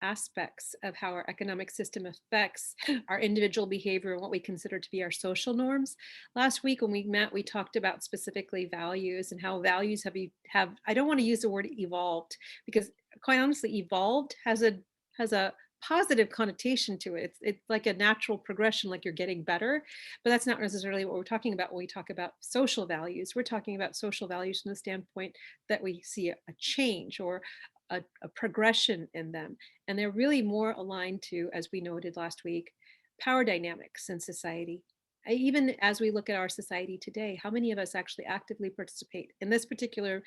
aspects of how our economic system affects our individual behavior and what we consider to be our social norms. Last week when we met, we talked about specifically values and how values have I don't want to use the word evolved, because quite honestly, evolved has a positive connotation to it. It's like a natural progression, like you're getting better, but that's not necessarily what we're talking about when we talk about social values. We're talking about social values from the standpoint that we see a change or a progression in them. And they're really more aligned to, as we noted last week, power dynamics in society. Even as we look at our society today, how many of us actually actively participate in this particular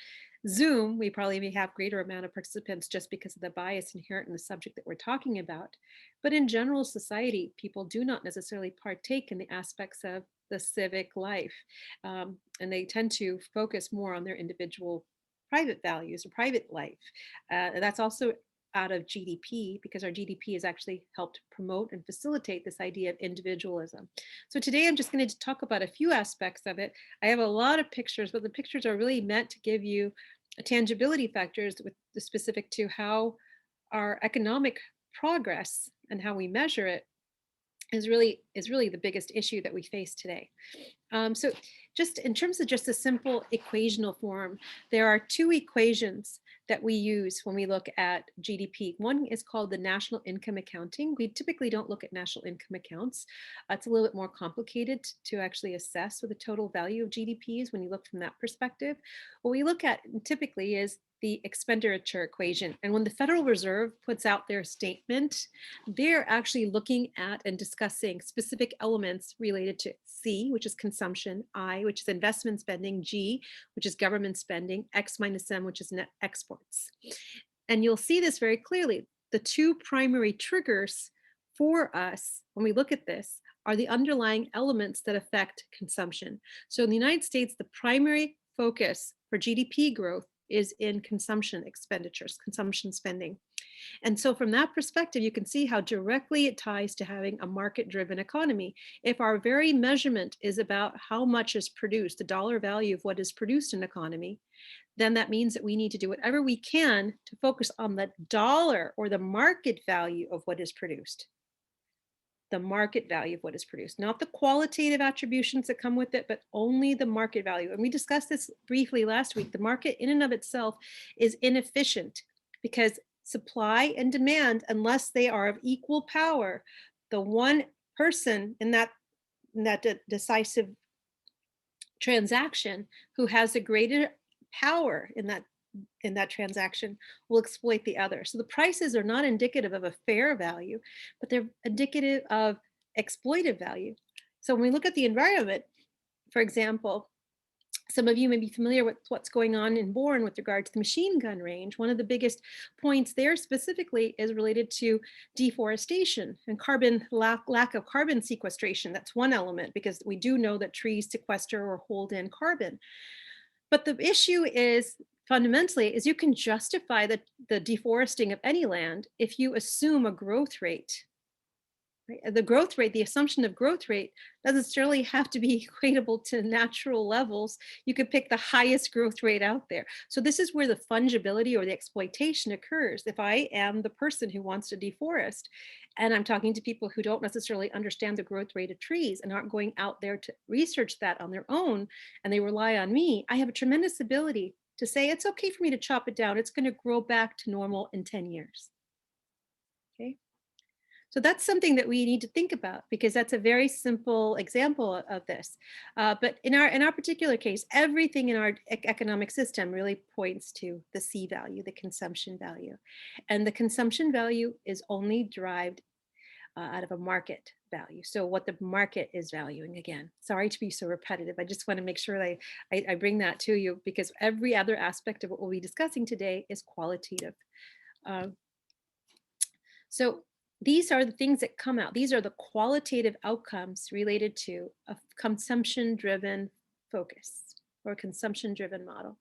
Zoom? We probably may have greater amount of participants just because of the bias inherent in the subject that we're talking about. But in general society, people do not necessarily partake in the aspects of the civic life. And they tend to focus more on their individual private values or private life. That's also out of GDP, because our GDP has actually helped promote and facilitate this idea of individualism. So today I'm just going to talk about a few aspects of it. I have a lot of pictures, but the pictures are really meant to give you tangibility factors with the specific to how our economic progress and how we measure it is really the biggest issue that we face today. So just in terms of just a simple equational form, there are two equations that we use when we look at GDP. One is called the national income accounting. We typically don't look at national income accounts. It's a little bit more complicated to actually assess what the total value of GDP is when you look from that perspective. What we look at typically is the expenditure equation. And when the Federal Reserve puts out their statement, they're actually looking at and discussing specific elements related to C, which is consumption, I, which is investment spending, G, which is government spending, X minus M, which is net exports. And you'll see this very clearly. The two primary triggers for us when we look at this are the underlying elements that affect consumption. So in the United States, the primary focus for GDP growth is in consumption expenditures, consumption spending. And so from that perspective, you can see how directly it ties to having a market-driven economy. If our very measurement is about how much is produced, the dollar value of what is produced in an economy, then that means that we need to do whatever we can to focus on the dollar or the market value of what is produced. The market value of what is produced, not the qualitative attributions that come with it, but only the market value. And we discussed this briefly last week. The market in and of itself is inefficient because supply and demand, unless they are of equal power, the one person in that decisive transaction who has a greater power in that transaction will exploit the other. So the prices are not indicative of a fair value, but they're indicative of exploitive value. So when we look at the environment, for example, some of you may be familiar with what's going on in Bourne with regard to the machine gun range. One of the biggest points there specifically is related to deforestation and lack of carbon sequestration. That's one element, because we do know that trees sequester or hold in carbon. But the issue is fundamentally is you can justify the deforesting of any land if you assume a growth rate. Right? The growth rate, the assumption of growth rate doesn't necessarily have to be equatable to natural levels. You could pick the highest growth rate out there. So this is where the fungibility or the exploitation occurs. If I am the person who wants to deforest, and I'm talking to people who don't necessarily understand the growth rate of trees and aren't going out there to research that on their own, and they rely on me, I have a tremendous ability to say, it's okay for me to chop it down. It's going to grow back to normal in 10 years. Okay. So that's something that we need to think about, because that's a very simple example of this. But in our particular case, everything in our economic system really points to the C value, the consumption value. And the consumption value is only derived out of a market value. So what the market is valuing, again, sorry to be so repetitive. I just want to make sure that I bring that to you, because every other aspect of what we'll be discussing today is qualitative. So these are the things that come out. These are the qualitative outcomes related to a consumption-driven focus or consumption-driven model.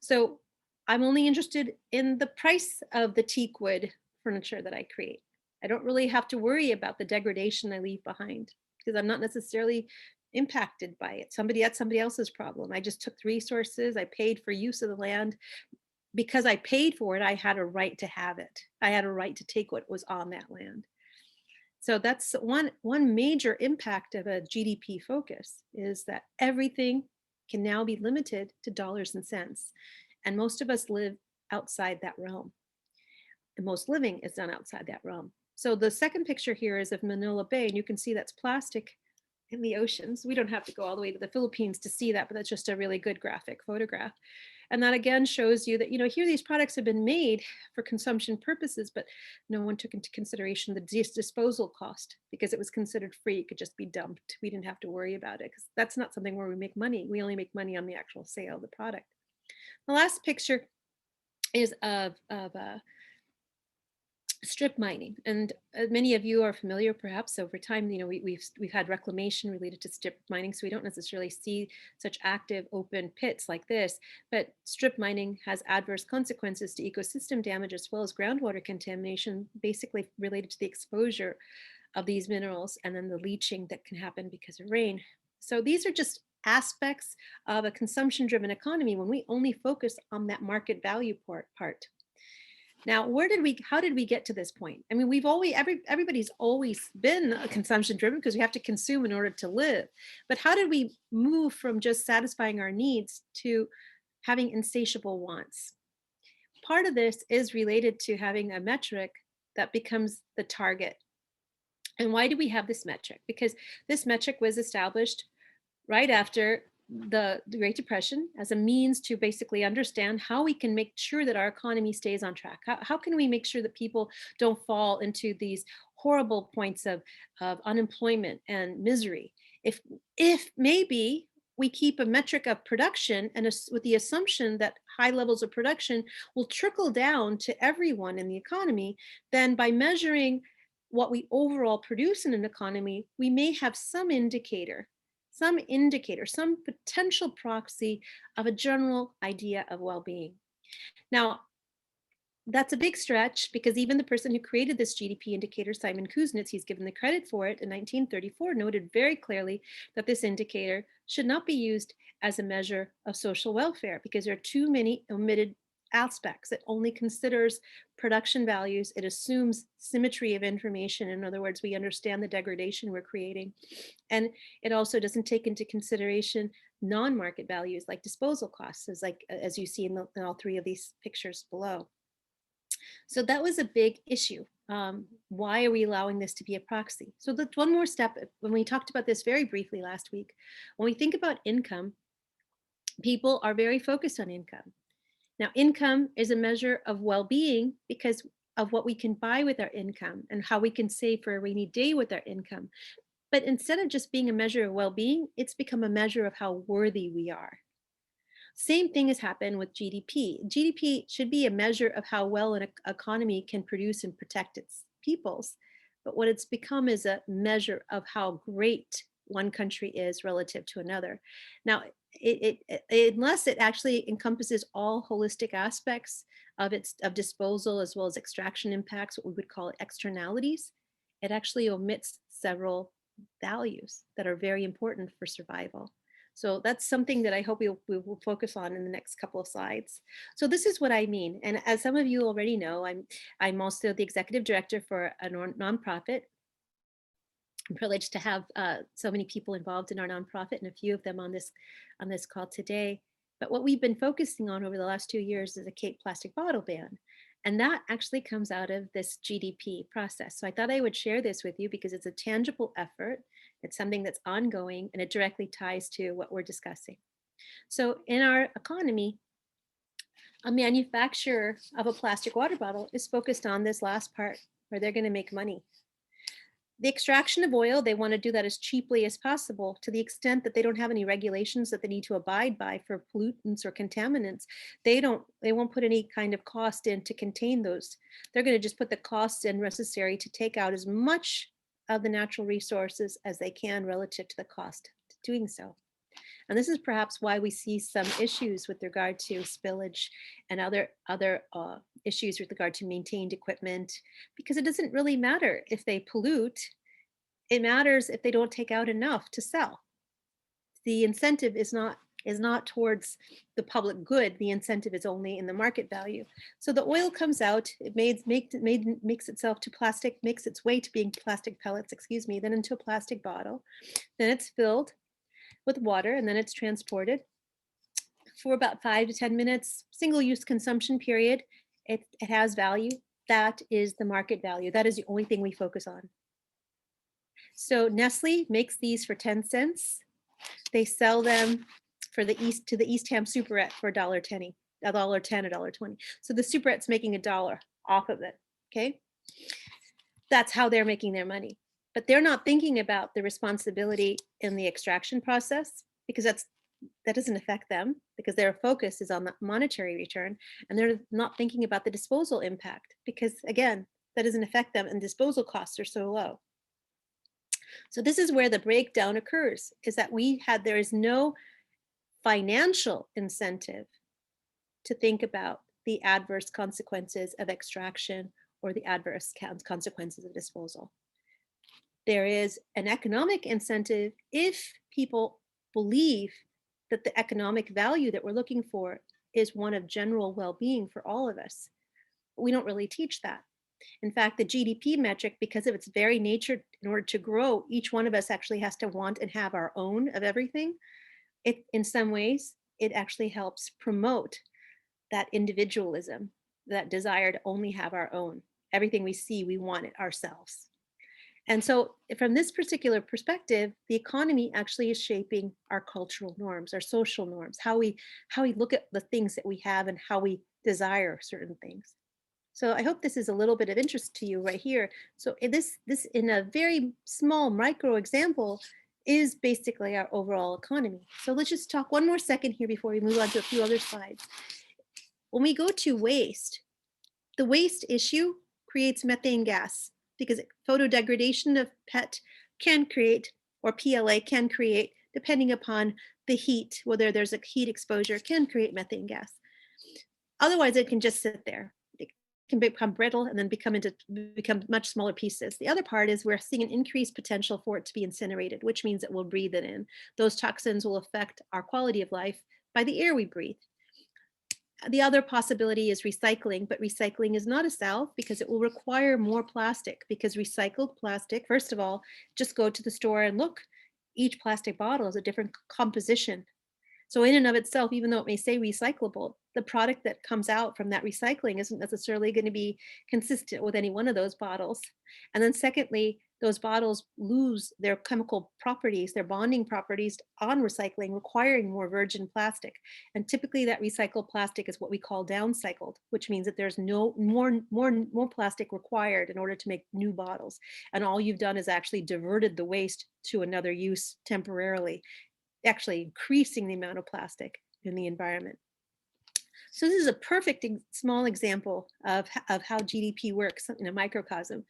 So I'm only interested in the price of the teak wood furniture that I create. I don't really have to worry about the degradation I leave behind, because I'm not necessarily impacted by it. That's somebody else's problem. I just took the resources, I paid for use of the land. because I paid for it, I had a right to have it. I had a right to take what was on that land. So that's one major impact of a GDP focus, is that everything can now be limited to dollars and cents. And most of us live outside that realm. And most living is done outside that realm. So the second picture here is of Manila Bay, and you can see that's plastic in the oceans. We don't have to go all the way to the Philippines to see that, but that's just a really good graphic photograph. And that again shows you that, here these products have been made for consumption purposes, but no one took into consideration the disposal cost, because it was considered free. It could just be dumped. We didn't have to worry about it, because that's not something where we make money. We only make money on the actual sale of the product. The last picture is of strip mining, and many of you are familiar, perhaps over time. We've had reclamation related to strip mining, so we don't necessarily see such active open pits like this. But strip mining has adverse consequences to ecosystem damage as well as groundwater contamination, basically related to the exposure of these minerals and then the leaching that can happen because of rain. So these are just aspects of a consumption-driven economy when we only focus on that market value part. Now, how did we get to this point? I mean, everybody's always been consumption driven, because we have to consume in order to live. But how did we move from just satisfying our needs to having insatiable wants? Part of this is related to having a metric that becomes the target. And why do we have this metric? Because this metric was established right after the Great Depression as a means to basically understand how we can make sure that our economy stays on track. How can we make sure that people don't fall into these horrible points of unemployment and misery? If maybe we keep a metric of production, and with the assumption that high levels of production will trickle down to everyone in the economy, then by measuring what we overall produce in an economy, we may have some indicator, some potential proxy of a general idea of well-being. Now, that's a big stretch, because even the person who created this GDP indicator, Simon Kuznets, he's given the credit for it in 1934, noted very clearly that this indicator should not be used as a measure of social welfare, because there are too many omitted aspects. It only considers production values. It assumes symmetry of information. In other words, we understand the degradation we're creating. And it also doesn't take into consideration non-market values like disposal costs, as you see in all three of these pictures below. So that was a big issue. Why are we allowing this to be a proxy? So that's one more step. When we talked about this very briefly last week, when we think about income, people are very focused on income. Now, income is a measure of well-being because of what we can buy with our income and how we can save for a rainy day with our income. But instead of just being a measure of well-being, it's become a measure of how worthy we are. Same thing has happened with GDP. GDP should be a measure of how well an economy can produce and protect its peoples. But what it's become is a measure of how great one country is relative to another. Now, unless it actually encompasses all holistic aspects of disposal as well as extraction impacts, what we would call externalities, it actually omits several values that are very important for survival. So that's something that I hope we will focus on in the next couple of slides. So this is what I mean. And as some of you already know, I'm also the executive director for a nonprofit. I'm privileged to have so many people involved in our nonprofit, and a few of them on this call today. But what we've been focusing on over the last 2 years is a Cape plastic bottle ban. And that actually comes out of this GDP process. So I thought I would share this with you because it's a tangible effort. It's something that's ongoing, and it directly ties to what we're discussing. So in our economy, a manufacturer of a plastic water bottle is focused on this last part, where they're going to make money. The extraction of oil, they want to do that as cheaply as possible, to the extent that they don't have any regulations that they need to abide by for pollutants or contaminants. They won't put any kind of cost in to contain those. They're going to just put the costs in necessary to take out as much of the natural resources as they can relative to the cost to doing so. And this is perhaps why we see some issues with regard to spillage and other issues with regard to maintained equipment, because it doesn't really matter if they pollute. It matters if they don't take out enough to sell. The incentive is not is not towards the public good. The incentive is only in the market value. So the oil comes out, it makes itself to plastic, makes its way to being plastic pellets, excuse me, then into a plastic bottle. Then it's filled with water, and then it's transported for about 5 to 10 minutes, single use consumption period. It has value. That is the market value. That is the only thing we focus on. So Nestle makes these for 10 cents. They sell them for the East Ham Superette for $1.10, $1.20. So the Superette's making $1 off of it. Okay. That's how they're making their money. But they're not thinking about the responsibility in the extraction process, because that doesn't affect them, because their focus is on the monetary return, and they're not thinking about the disposal impact, because again, that doesn't affect them, and disposal costs are so low. So this is where the breakdown occurs, is that there is no financial incentive to think about the adverse consequences of extraction or the adverse consequences of disposal. There is an economic incentive if people believe that the economic value that we're looking for is one of general well-being for all of us. We don't really teach that. In fact, the GDP metric, because of its very nature, in order to grow, each one of us actually has to want and have our own of everything. In some ways, it actually helps promote that individualism, that desire to only have our own. Everything we see, we want it ourselves. And so from this particular perspective, the economy actually is shaping our cultural norms, our social norms, how we look at the things that we have and how we desire certain things. So I hope this is a little bit of interest to you right here. So this in a very small micro example is basically our overall economy. So let's just talk one more second here before we move on to a few other slides. When we go to waste, the waste issue creates methane gas, because photodegradation of PET can create, or PLA can create, depending upon the heat, whether there's a heat exposure, can create methane gas. Otherwise, it can just sit there. It can become brittle and then become much smaller pieces. The other part is we're seeing an increased potential for it to be incinerated, which means that we'll breathe it in. Those toxins will affect our quality of life by the air we breathe. The other possibility is recycling, but recycling is not a salve, because it will require more plastic, because recycled plastic, first of all, just go to the store and look, each plastic bottle is a different composition. So in and of itself, even though it may say recyclable, the product that comes out from that recycling isn't necessarily going to be consistent with any one of those bottles. And then secondly, those bottles lose their chemical properties, their bonding properties on recycling, requiring more virgin plastic. And typically that recycled plastic is what we call downcycled, which means that there's no more plastic required in order to make new bottles. And all you've done is actually diverted the waste to another use temporarily, actually increasing the amount of plastic in the environment. So this is a perfect small example of how GDP works in a microcosm.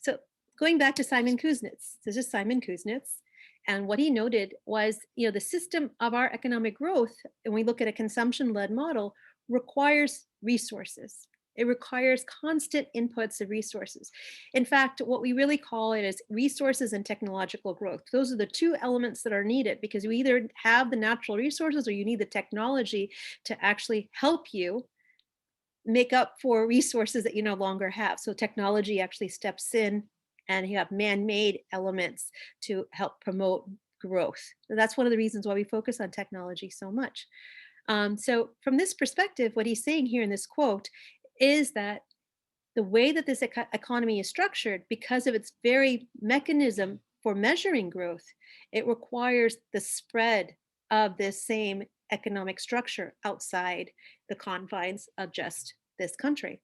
So going back to Simon Kuznets, this is Simon Kuznets, and what he noted was, the system of our economic growth, and we look at a consumption-led model, requires resources. It requires constant inputs of resources. In fact, what we really call it is resources and technological growth. Those are the two elements that are needed, because you either have the natural resources or you need the technology to actually help you make up for resources that you no longer have. So technology actually steps in, and you have man-made elements to help promote growth. And that's one of the reasons why we focus on technology so much. So from this perspective, what he's saying here in this quote is that the way that this economy is structured, because of its very mechanism for measuring growth, it requires the spread of this same economic structure outside the confines of just this country.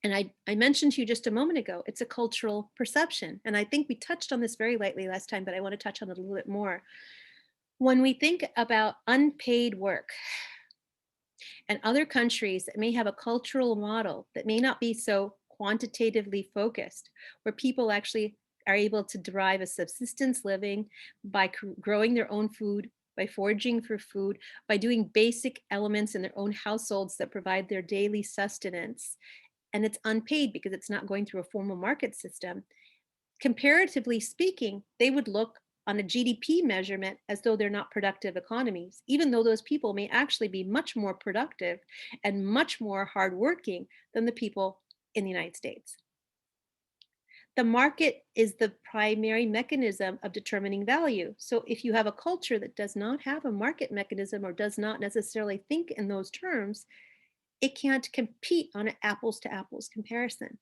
And I mentioned to you just a moment ago, it's a cultural perception. And I think we touched on this very lightly last time, but I want to touch on it a little bit more. When we think about unpaid work, and other countries that may have a cultural model that may not be so quantitatively focused, where people actually are able to derive a subsistence living by growing their own food, by foraging for food, by doing basic elements in their own households that provide their daily sustenance. And it's unpaid because it's not going through a formal market system. Comparatively speaking, they would look on a GDP measurement as though they're not productive economies, even though those people may actually be much more productive and much more hardworking than the people in the United States. The market is the primary mechanism of determining value. So if you have a culture that does not have a market mechanism or does not necessarily think in those terms, it can't compete on an apples to apples comparison.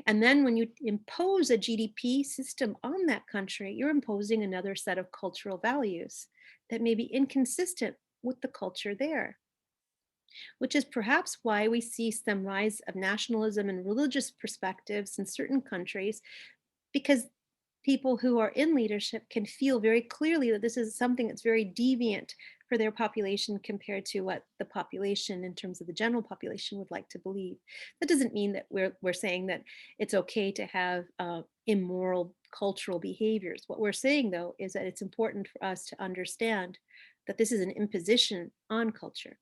And then when you impose a GDP system on that country, you're imposing another set of cultural values that may be inconsistent with the culture there, which is perhaps why we see some rise of nationalism and religious perspectives in certain countries, because people who are in leadership can feel very clearly that this is something that's very deviant for their population compared to what the population in terms of the general population would like to believe. That doesn't mean that we're saying that it's okay to have immoral cultural behaviors. What we're saying though is that it's important for us to understand that this is an imposition on culture.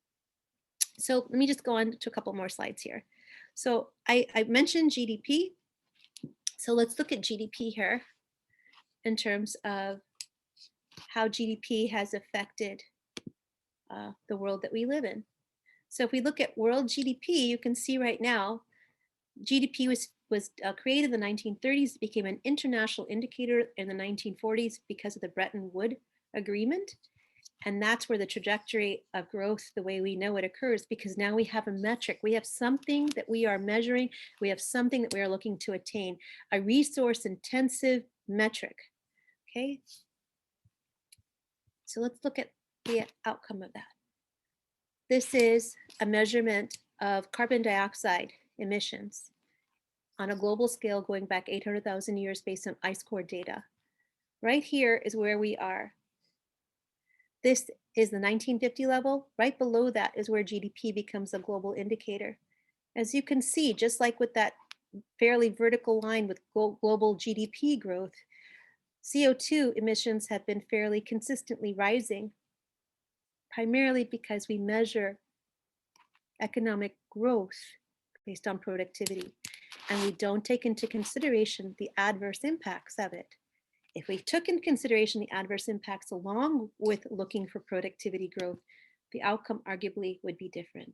So let me just go on to a couple more slides here. So I mentioned GDP. So let's look at GDP here in terms of how GDP has affected the world that we live in. So if we look at world GDP, you can see right now, GDP was created in the 1930s, became an international indicator in the 1940s because of the Bretton Woods Agreement. And that's where the trajectory of growth, the way we know it, occurs, because now we have a metric. We have something that we are measuring. We have something that we are looking to attain, a resource intensive metric. Okay. So let's look at the outcome of that. This is a measurement of carbon dioxide emissions on a global scale going back 800,000 years based on ice core data. Right here is where we are. This is the 1950 level. Right below that is where GDP becomes a global indicator. As you can see, just like with that fairly vertical line with global GDP growth, CO2 emissions have been fairly consistently rising, primarily because we measure economic growth based on productivity, and we don't take into consideration the adverse impacts of it. If we took into consideration the adverse impacts along with looking for productivity growth, the outcome arguably would be different.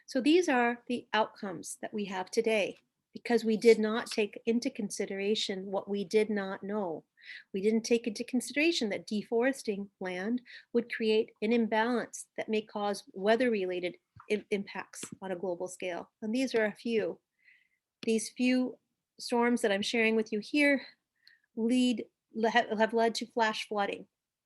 So these are the outcomes that we have today because we did not take into consideration what we did not know. We didn't take into consideration that deforesting land would create an imbalance that may cause weather-related impacts on a global scale. And these are a few. These few storms that I'm sharing with you here have led to flash flooding.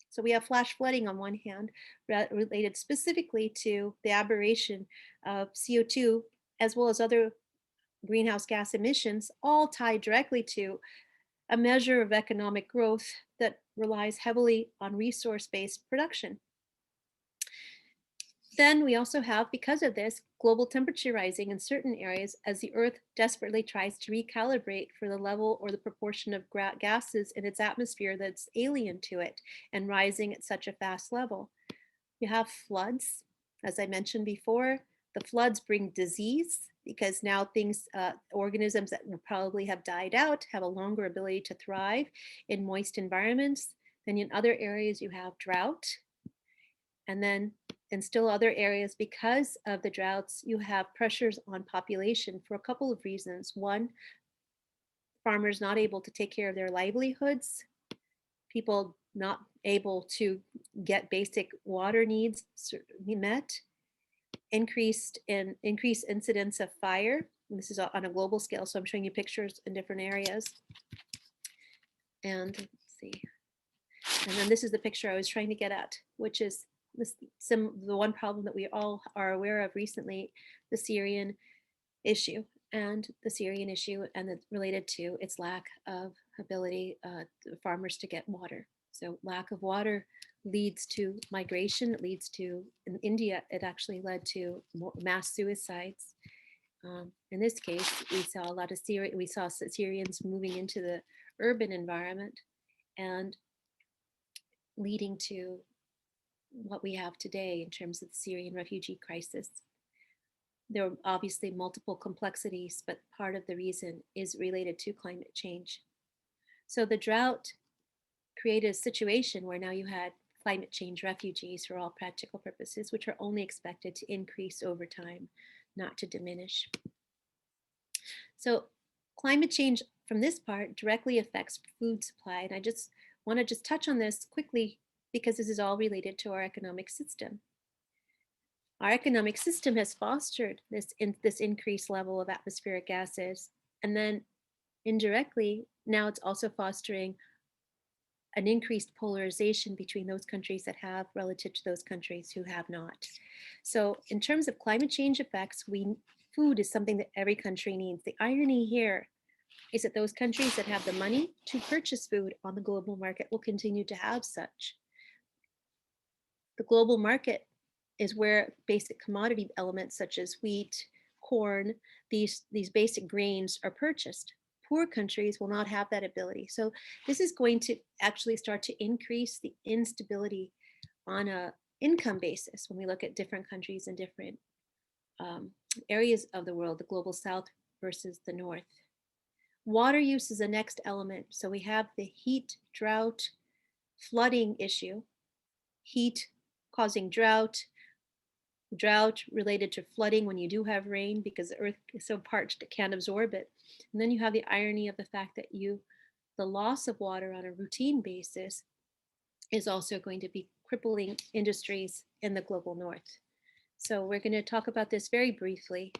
So we have flash flooding on one hand, related specifically to the aberration of CO2, as well as other greenhouse gas emissions, all tied directly to a measure of economic growth that relies heavily on resource-based production. Then we also have, because of this, global temperature rising in certain areas as the Earth desperately tries to recalibrate for the level or the proportion of gases in its atmosphere that's alien to it and rising at such a fast level. You have floods, as I mentioned before. The floods bring disease because now organisms that would probably have died out have a longer ability to thrive in moist environments. Then in other areas you have drought. And then in still other areas, because of the droughts, you have pressures on population for a couple of reasons. One, farmers not able to take care of their livelihoods, people not able to get basic water needs met, increased incidence of fire. And this is on a global scale, so I'm showing you pictures in different areas. And let's see. And then this is the picture I was trying to get at, which is the one problem that we all are aware of recently, the Syrian issue, and it's related to its lack of ability farmers to get water. So lack of water leads to migration. It leads to, in India, it actually led to mass suicides. In this case, we saw a lot of Syrians moving into the urban environment and leading to what we have today in terms of the Syrian refugee crisis. There are obviously multiple complexities, but part of the reason is related to climate change. So the drought created a situation where now you had climate change refugees for all practical purposes, which are only expected to increase over time, not to diminish. So climate change from this part directly affects food supply. And I just want to just touch on this quickly because this is all related to our economic system. Our economic system has fostered this increased level of atmospheric gases. And then indirectly, now it's also fostering an increased polarization between those countries that have relative to those countries who have not. So in terms of climate change effects, food is something that every country needs. The irony here is that those countries that have the money to purchase food on the global market will continue to have such. The global market is where basic commodity elements such as wheat, corn, these basic grains are purchased. Poor countries will not have that ability. So this is going to actually start to increase the instability on a income basis when we look at different countries and different areas of the world, the global south versus the north. Water use is the next element. So we have the heat, drought, flooding issue, heat causing drought related to flooding when you do have rain because the earth is so parched it can't absorb it. And then you have the irony of the fact that the loss of water on a routine basis is also going to be crippling industries in the global north. So we're going to talk about this very briefly.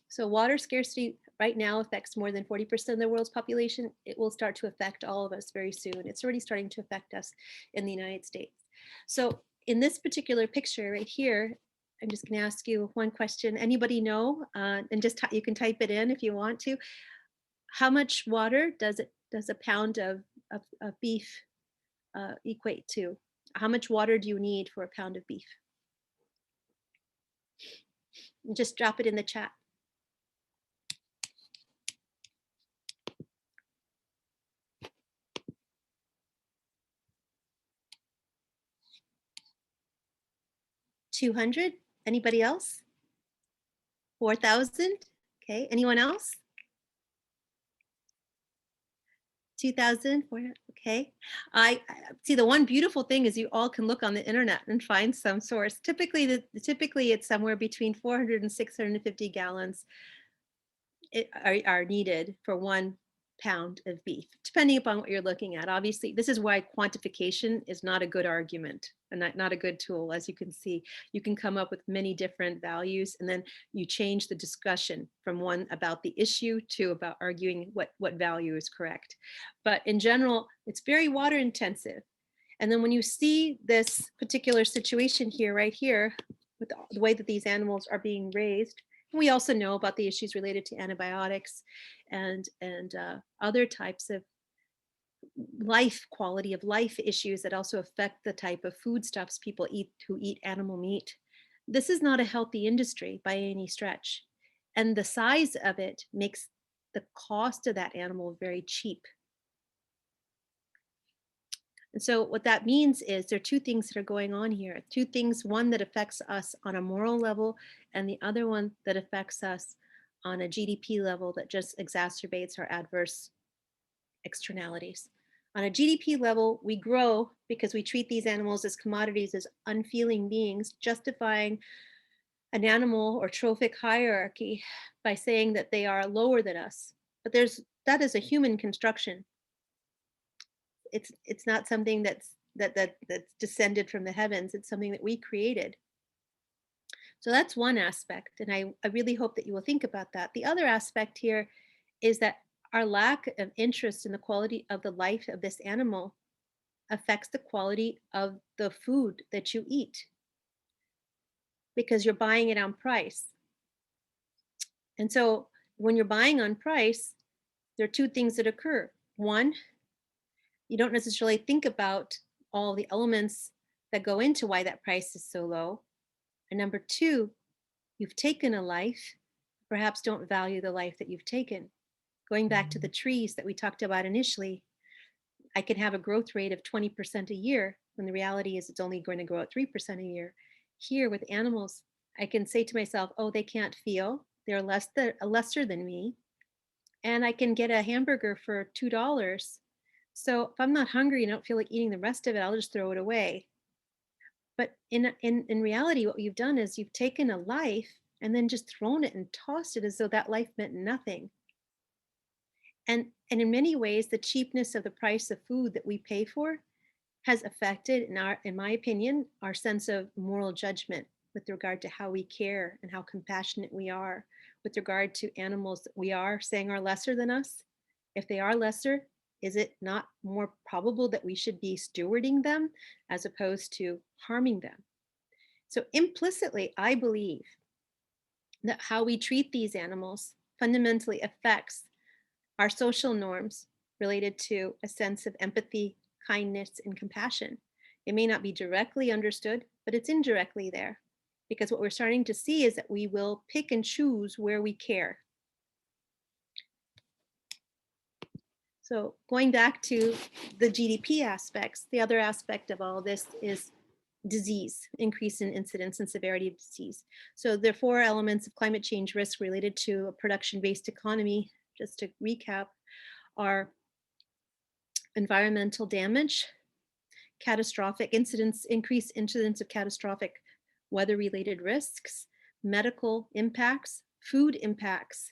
So water scarcity right now affects more than 40% of the world's population. It will start to affect all of us very soon. It's already starting to affect us in the United States. So in this particular picture right here, I'm just going to ask you one question. Anybody know? And just you can type it in if you want to. How much water does a pound of beef equate to? How much water do you need for a pound of beef? Just drop it in the chat. $200? Anybody else? 4,000? Okay, anyone else? 2,000? Okay. I see the one beautiful thing is you all can look on the internet and find some source. Typically it's somewhere between 400 and 650 gallons are needed for 1 pound of beef, depending upon what you're looking at. Obviously, this is why quantification is not a good argument and not a good tool. As you can see, you can come up with many different values, and then you change the discussion from one about the issue to about arguing what value is correct. But in general, it's very water intensive. And then when you see this particular situation here, right here, with the way that these animals are being raised, we also know about the issues related to antibiotics and other types of quality of life issues that also affect the type of foodstuffs people eat who eat animal meat. This is not a healthy industry by any stretch. And the size of it makes the cost of that animal very cheap. And so what that means is there are two things that are going on here. Two things, one that affects us on a moral level, and the other one that affects us on a GDP level that just exacerbates our adverse externalities. On a GDP level, we grow because we treat these animals as commodities, as unfeeling beings, justifying an animal or trophic hierarchy by saying that they are lower than us. But that is a human construction. It's not something that's descended from the heavens. It's something that we created. So that's one aspect, and I really hope that you will think about that. The other aspect here is that our lack of interest in the quality of the life of this animal affects the quality of the food that you eat because you're buying it on price. And so when you're buying on price, there are two things that occur. One, you don't necessarily think about all the elements that go into why that price is so low. And number two, you've taken a life, perhaps don't value the life that you've taken. Going back to the trees that we talked about initially, I can have a growth rate of 20% a year when the reality is it's only going to grow at 3% a year. Here with animals, I can say to myself, oh, they can't feel, they're lesser than me, and I can get a hamburger for $2 So if I'm not hungry and I don't feel like eating the rest of it, I'll just throw it away. But in reality, what you've done is you've taken a life and then just thrown it and tossed it as though that life meant nothing. And in many ways, the cheapness of the price of food that we pay for has affected, in my opinion, our sense of moral judgment with regard to how we care and how compassionate we are with regard to animals that we are saying are lesser than us. If they are lesser, is it not more probable that we should be stewarding them as opposed to harming them? So implicitly, I believe that how we treat these animals fundamentally affects our social norms related to a sense of empathy, kindness, and compassion. It may not be directly understood, but it's indirectly there. Because what we're starting to see is that we will pick and choose where we care. So going back to the GDP aspects, the other aspect of all this is disease, increase in incidence and severity of disease. So there are four elements of climate change risk related to a production-based economy. Just to recap, are environmental damage, catastrophic incidents, increased incidence of catastrophic weather-related risks, medical impacts, food impacts.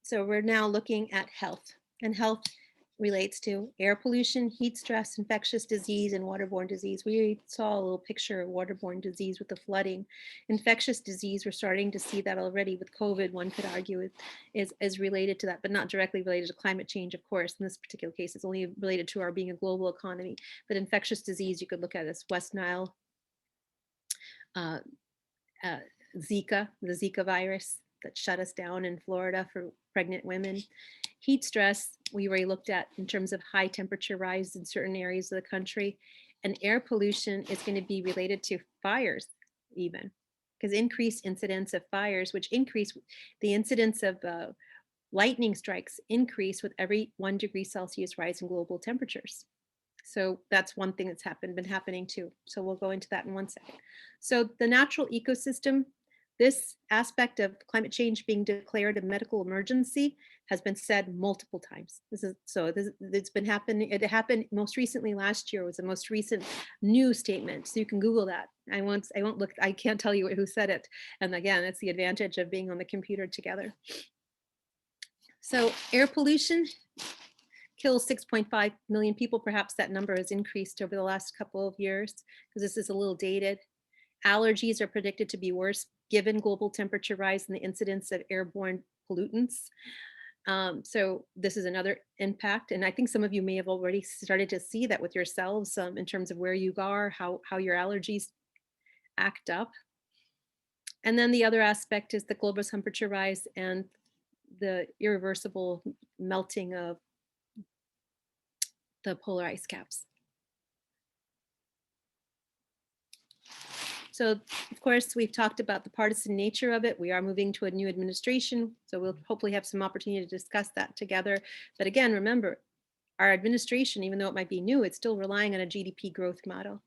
So we're now looking at health, and health relates to air pollution, heat stress, infectious disease, and waterborne disease. We saw a little picture of waterborne disease with the flooding. Infectious disease, we're starting to see that already with COVID, one could argue is related to that, but not directly related to climate change, of course. In this particular case, it's only related to our being a global economy. But infectious disease, you could look at as West Nile, uh, uh, Zika, the Zika virus that shut us down in Florida for pregnant women. Heat stress, we already looked at in terms of high temperature rise in certain areas of the country. And air pollution is going to be related to fires even, because increased incidence of fires, which increase the incidence of lightning strikes increase with every 1 degree Celsius rise in global temperatures. So that's one thing that's been happening too. So we'll go into that in 1 second. So the natural ecosystem, this aspect of climate change being declared a medical emergency has been said multiple times. It's been happening. It happened most recently last year was the most recent news statement. So you can Google that. I won't look, I can't tell you who said it. And again, it's the advantage of being on the computer together. So air pollution kills 6.5 million people. Perhaps that number has increased over the last couple of years because this is a little dated. Allergies are predicted to be worse given global temperature rise and the incidence of airborne pollutants. So this is another impact. And I think some of you may have already started to see that with yourselves in terms of where you are, how your allergies act up. And then the other aspect is the global temperature rise and the irreversible melting of the polar ice caps. So of course, we've talked about the partisan nature of it. We are moving to a new administration, so we'll hopefully have some opportunity to discuss that together. But again, remember, our administration, even though it might be new, it's still relying on a GDP growth model.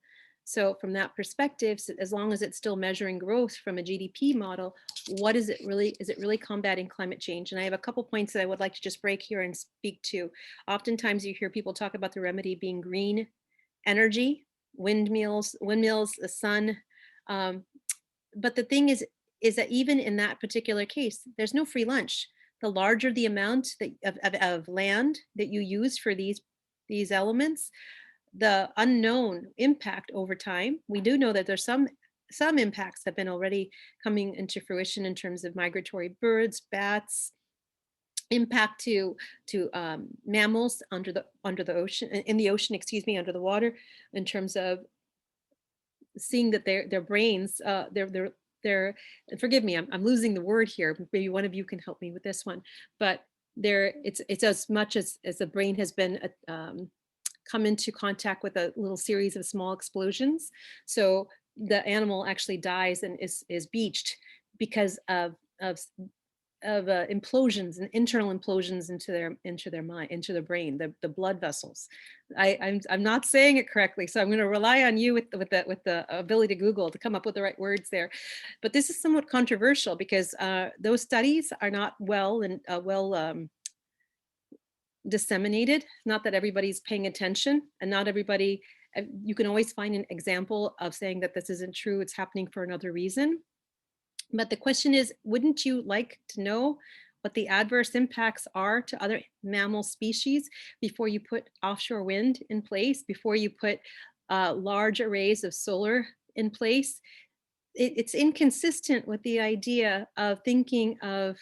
So from that perspective, as long as it's still measuring growth from a GDP model, what is it really? Is it really combating climate change? And I have a couple points that I would like to just break here and speak to. Oftentimes you hear people talk about the remedy being green energy, windmills, the sun. But the thing is that even in that particular case, there's no free lunch. The larger the amount of land that you use for these elements, the unknown impact over time. We do know that there's some impacts have been already coming into fruition in terms of migratory birds, bats, impact to mammals under the ocean, in the ocean, excuse me, under the water, in terms of seeing that their brains, they're forgive me, I'm losing the word here. Maybe one of you can help me with this one, but it's as much as the brain has been come into contact with a little series of small explosions. So the animal actually dies and is beached because of implosions and internal implosions into their mind, into the brain, the blood vessels. I'm not saying it correctly, so I'm going to rely on you with the ability to Google to come up with the right words there. But this is somewhat controversial because those studies are not well disseminated, not that everybody's paying attention, and not everybody, you can always find an example of saying that this isn't true, it's happening for another reason. But the question is, wouldn't you like to know what the adverse impacts are to other mammal species before you put offshore wind in place, before you put large arrays of solar in place? It's inconsistent with the idea of thinking of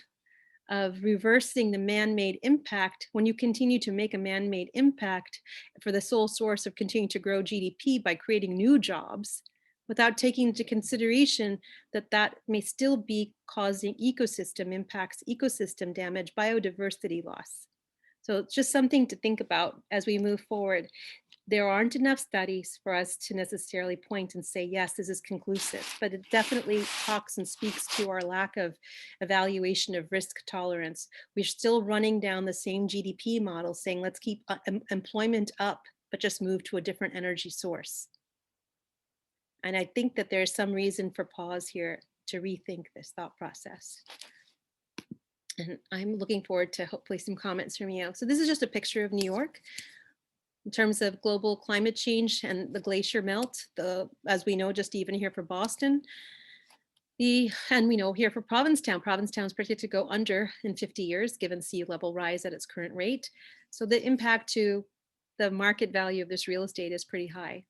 reversing the man-made impact when you continue to make a man-made impact for the sole source of continuing to grow GDP by creating new jobs, without taking into consideration that that may still be causing ecosystem impacts, ecosystem damage, biodiversity loss. So it's just something to think about as we move forward. There aren't enough studies for us to necessarily point and say, yes, this is conclusive, but it definitely talks and speaks to our lack of evaluation of risk tolerance. We're still running down the same GDP model saying, let's keep employment up, but just move to a different energy source. And I think that there's some reason for pause here to rethink this thought process. And I'm looking forward to hopefully some comments from you. So this is just a picture of New York in terms of global climate change and the glacier melt, as we know, just even here for Boston. And we know here for Provincetown is predicted to go under in 50 years, given sea level rise at its current rate. So the impact to the market value of this real estate is pretty high.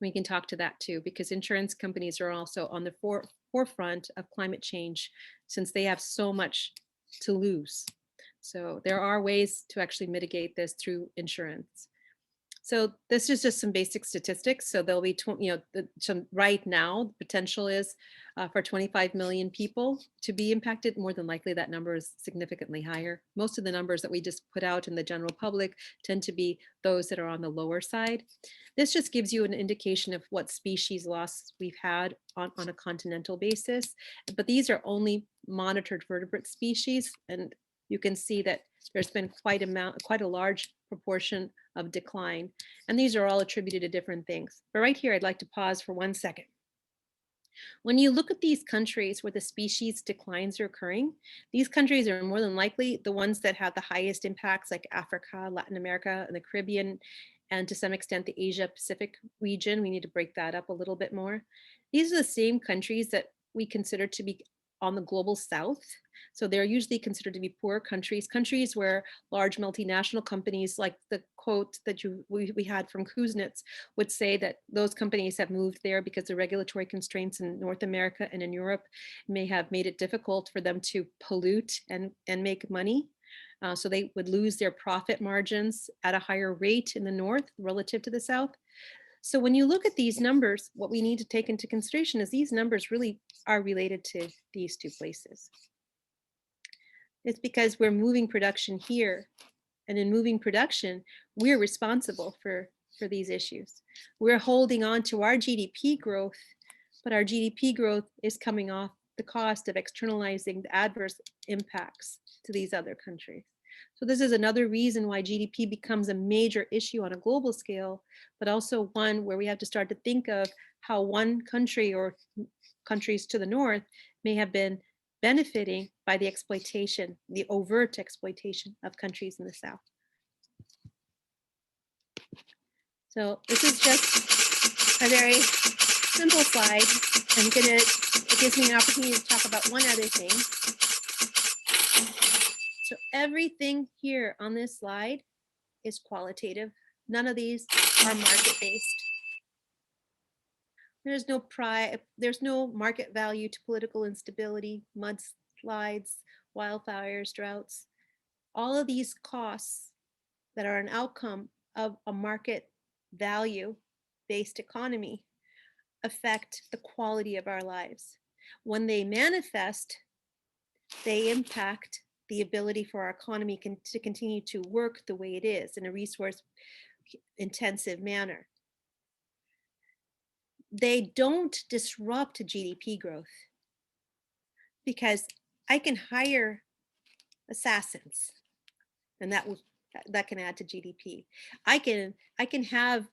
We can talk to that too, because insurance companies are also on the forefront of climate change, since they have so much to lose. So there are ways to actually mitigate this through insurance. So this is just some basic statistics. So there'll be, right now, the potential is for 25 million people to be impacted. More than likely, that number is significantly higher. Most of the numbers that we just put out in the general public tend to be those that are on the lower side. This just gives you an indication of what species loss we've had on a continental basis. But these are only monitored vertebrate species. And you can see that there's been quite a large proportion of decline. And these are all attributed to different things. But right here, I'd like to pause for 1 second. When you look at these countries where the species declines are occurring, these countries are more than likely the ones that have the highest impacts, like Africa, Latin America, and the Caribbean, and to some extent the Asia Pacific region. We need to break that up a little bit more. These are the same countries that we consider to be on the global south. So they're usually considered to be poor countries, countries where large multinational companies, like the quote that we had from Kuznets, would say that those companies have moved there because the regulatory constraints in North America and in Europe may have made it difficult for them to pollute and make money. So they would lose their profit margins at a higher rate in the north relative to the south. So when you look at these numbers, what we need to take into consideration is these numbers really are related to these two places. It's because we're moving production here. And in moving production, we're responsible for these issues. We're holding on to our GDP growth, but our GDP growth is coming off the cost of externalizing the adverse impacts to these other countries. So this is another reason why GDP becomes a major issue on a global scale, but also one where we have to start to think of how one country or countries to the north may have been benefiting by the exploitation, the overt exploitation of countries in the south. So this is just a very simple slide. It gives me an opportunity to talk about one other thing. So everything here on this slide is qualitative. None of these are market-based. There's no market value to political instability, mudslides, wildfires, droughts. All of these costs that are an outcome of a market value-based economy affect the quality of our lives. When they manifest, they impact the ability for our economy to continue to work the way it is in a resource-intensive manner. They don't disrupt GDP growth because I can hire assassins, and that can add to GDP. I can have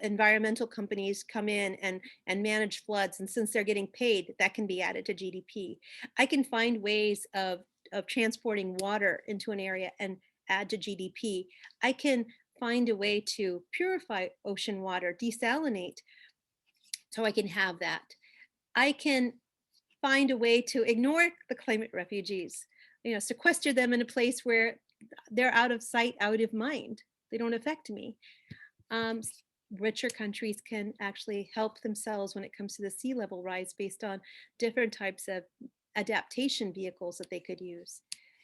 environmental companies come in and manage floods, and since they're getting paid, that can be added to GDP. I can find ways of transporting water into an area and add to GDP. I can find a way to purify ocean water, desalinate, so I can have that. I can find a way to ignore the climate refugees, sequester them in a place where they're out of sight, out of mind. They don't affect me. Um, Richer countries can actually help themselves when it comes to the sea level rise based on different types of adaptation vehicles that they could use.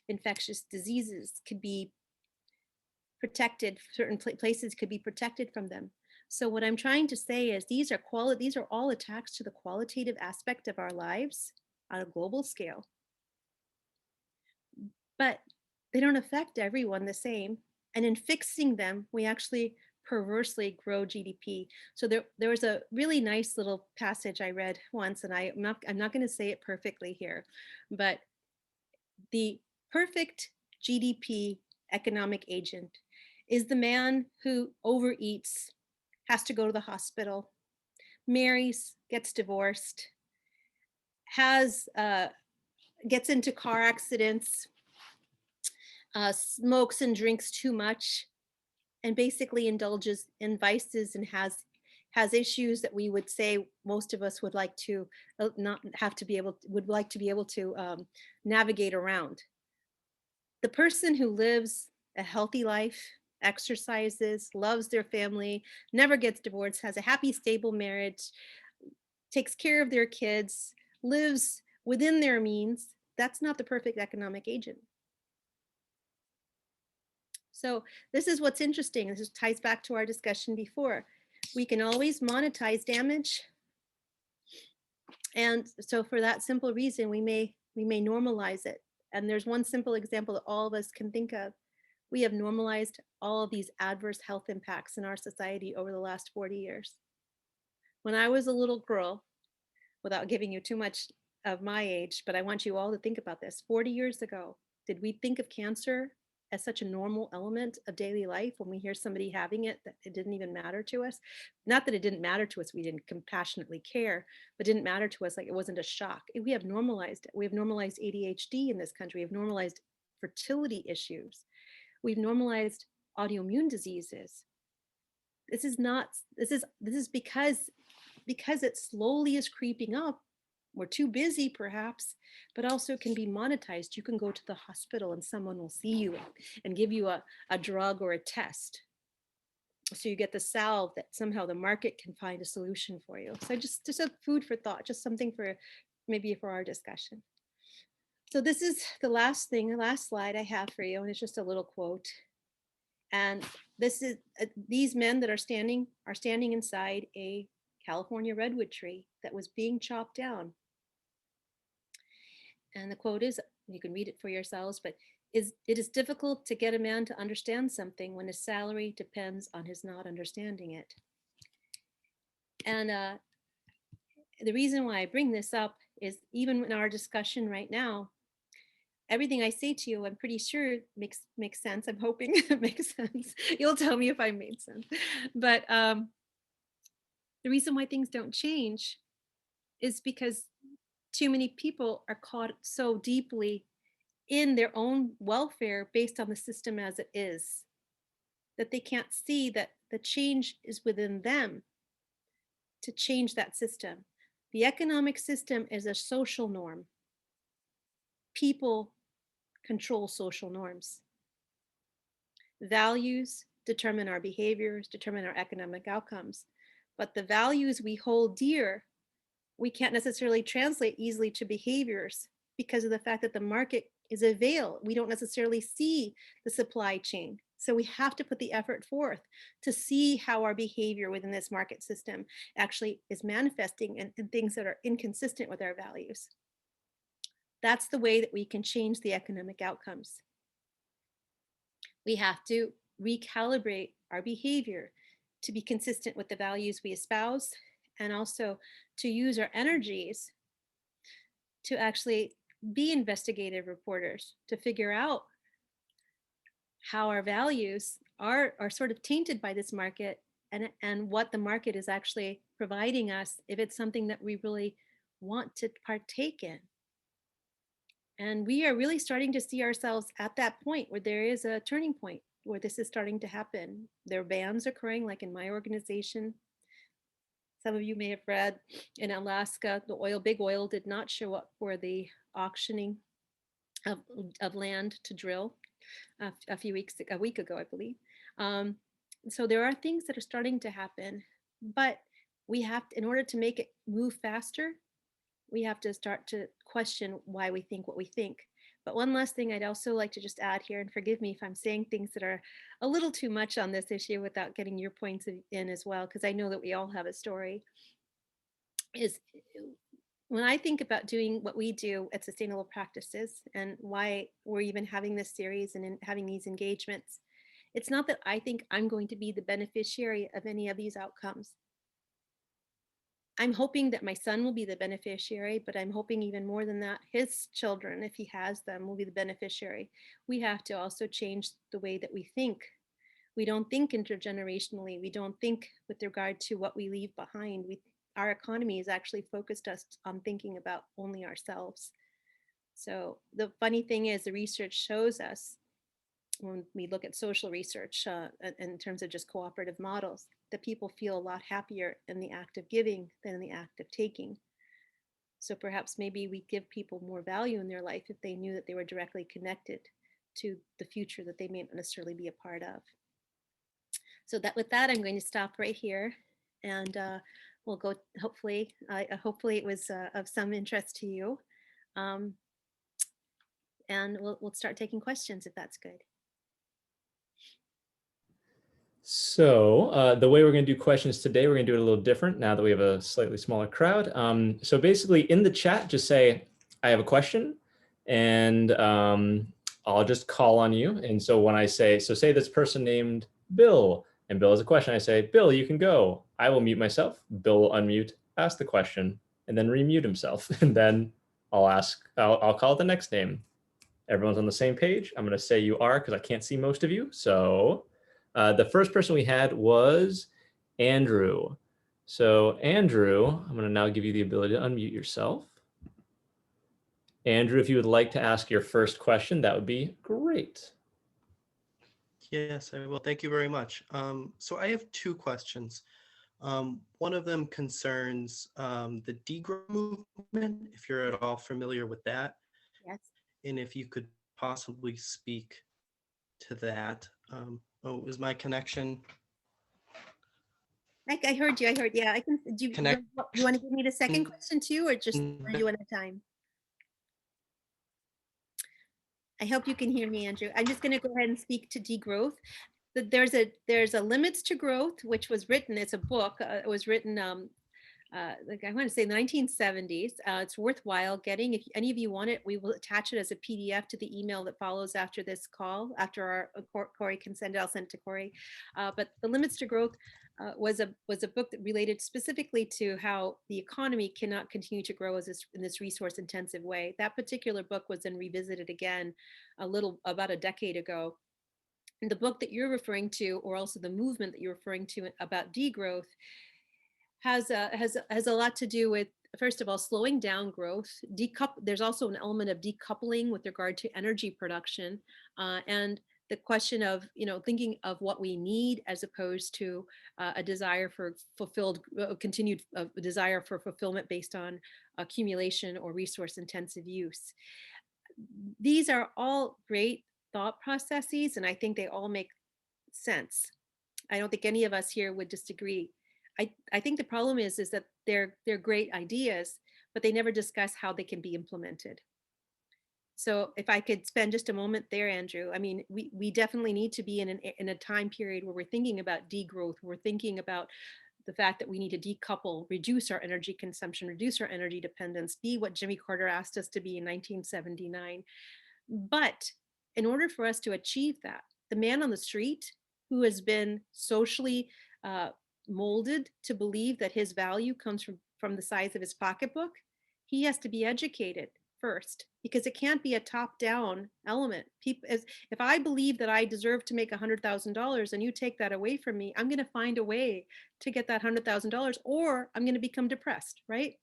Infectious diseases could be protected, certain places could be protected from them. So what I'm trying to say is these are all attached to the qualitative aspect of our lives on a global scale, but they don't affect everyone the same. And in fixing them, we actually perversely grow GDP. So there was a really nice little passage I read once, and I'm not going to say it perfectly here, but the perfect GDP economic agent is the man who overeats, has to go to the hospital, marries, gets divorced, has gets into car accidents, smokes and drinks too much, and basically indulges in vices and has issues that we would say most of us would like to not have to be able would like to be able to navigate around. The person who lives a healthy life, exercises, loves their family, never gets divorced, has a happy, stable marriage, takes care of their kids, lives within their means, that's not the perfect economic agent. So this is what's interesting. This ties back to our discussion before. We can always monetize damage. And so for that simple reason, we may normalize it. And there's one simple example that all of us can think of. We have normalized all of these adverse health impacts in our society over the last 40 years. When I was a little girl, without giving you too much of my age, but I want you all to think about this. 40 years ago, did we think of cancer as such a normal element of daily life when we hear somebody having it, that it didn't even matter to us? Not that it didn't matter to us, we didn't compassionately care, but didn't matter to us, like it wasn't a shock. We have normalized it. We have normalized ADHD in this country. We have normalized fertility issues. We've normalized autoimmune diseases. This is because it slowly is creeping up. We're too busy perhaps, but also can be monetized. You can go to the hospital and someone will see you and give you a drug or a test. So you get the salve that somehow the market can find a solution for you. So just a food for thought, just something for maybe for our discussion. So this is the last slide I have for you, and it's just a little quote. And this is these men that are standing inside a California redwood tree that was being chopped down. And the quote is, you can read it for yourselves, but it is difficult to get a man to understand something when his salary depends on his not understanding it. And the reason why I bring this up is even in our discussion right now, everything I say to you, I'm pretty sure makes sense. I'm hoping it makes sense. You'll tell me if I made sense. But the reason why things don't change is because too many people are caught so deeply in their own welfare based on the system as it is, that they can't see that the change is within them to change that system. The economic system is a social norm. People control social norms. Values determine our behaviors, determine our economic outcomes. But the values we hold dear, we can't necessarily translate easily to behaviors because of the fact that the market is a veil. We don't necessarily see the supply chain. So we have to put the effort forth to see how our behavior within this market system actually is manifesting in things that are inconsistent with our values. That's the way that we can change the economic outcomes. We have to recalibrate our behavior to be consistent with the values we espouse, and also to use our energies to actually be investigative reporters, to figure out how our values are sort of tainted by this market, and what the market is actually providing us if it's something that we really want to partake in. And we are really starting to see ourselves at that point where there is a turning point where this is starting to happen. There are bans occurring, like in my organization. Some of you may have read in Alaska, big oil did not show up for the auctioning of, of land to drill a week ago, I believe. Um, so there are things that are starting to happen, but we have to, in order to make it move faster, we have to start to question why we think what we think. But one last thing I'd also like to just add here, and forgive me if I'm saying things that are a little too much on this issue without getting your points in as well, because I know that we all have a story, is when I think about doing what we do at Sustainable Practices and why we're even having this series and having these engagements, it's not that I think I'm going to be the beneficiary of any of these outcomes. I'm hoping that my son will be the beneficiary, but I'm hoping even more than that, his children, if he has them, will be the beneficiary. We have to also change the way that we think. We don't think intergenerationally. We don't think with regard to what we leave behind. Our economy is actually focused us on thinking about only ourselves. So the funny thing is the research shows us when we look at social research in terms of just cooperative models, that people feel a lot happier in the act of giving than in the act of taking. So perhaps maybe we give people more value in their life if they knew that they were directly connected to the future that they may not necessarily be a part of. So that with that, I'm going to stop right here, and we'll go. Hopefully, hopefully it was of some interest to you, um, and we'll start taking questions if that's good. So the way we're going to do questions today, we're going to do it a little different now that we have a slightly smaller crowd. So basically in the chat, just say, I have a question, and I'll just call on you. And so when I say, so say this person named Bill, and Bill has a question, I say, Bill, you can go. I will mute myself. Bill will unmute, ask the question, and then remute himself. And then I'll call it the next name. Everyone's on the same page. I'm going to say you are because I can't see most of you. So the first person we had was Andrew. So Andrew, I'm going to now give you the ability to unmute yourself. Andrew, if you would like to ask your first question, that would be great. Yes, I will. Thank you very much. So I have two questions. One of them concerns the degrowth movement, if you're at all familiar with that. Yes. And if you could possibly speak to that. Oh, is my connection? I heard you. I heard. Yeah, I can. Do you want to give me the second question too, or just do one at a time? I hope you can hear me, Andrew. I'm just going to go ahead and speak to degrowth. There's a limits to growth, which was written. It's a book. It was written. Like I want to say the 1970s. It's worthwhile getting. If any of you want it, we will attach it as a PDF to the email that follows after this call. After our Corey can send it, I'll send it to Corey. But the limits to growth was a book that related specifically to how the economy cannot continue to grow in this resource intensive way. That particular book was then revisited again about a decade ago. And the book that you're referring to, or also the movement that you're referring to about degrowth, has a lot to do with, first of all, slowing down growth. There's also an element of decoupling with regard to energy production, and the question of thinking of what we need as opposed to a desire for continued desire for fulfillment based on accumulation or resource intensive use. These are all great thought processes, and I think they all make sense. I don't think any of us here would disagree. I think the problem is that they're great ideas, but they never discuss how they can be implemented. So if I could spend just a moment there, Andrew, I mean, we definitely need to be in a time period where we're thinking about degrowth. We're thinking about the fact that we need to decouple, reduce our energy consumption, reduce our energy dependence, be what Jimmy Carter asked us to be in 1979. But in order for us to achieve that, the man on the street who has been socially molded to believe that his value comes from the size of his pocketbook, he has to be educated first, because it can't be a top-down element. If I believe that I deserve to make $100,000 and you take that away from me, I'm going to find a way to get that $100,000, or I'm going to become depressed, right?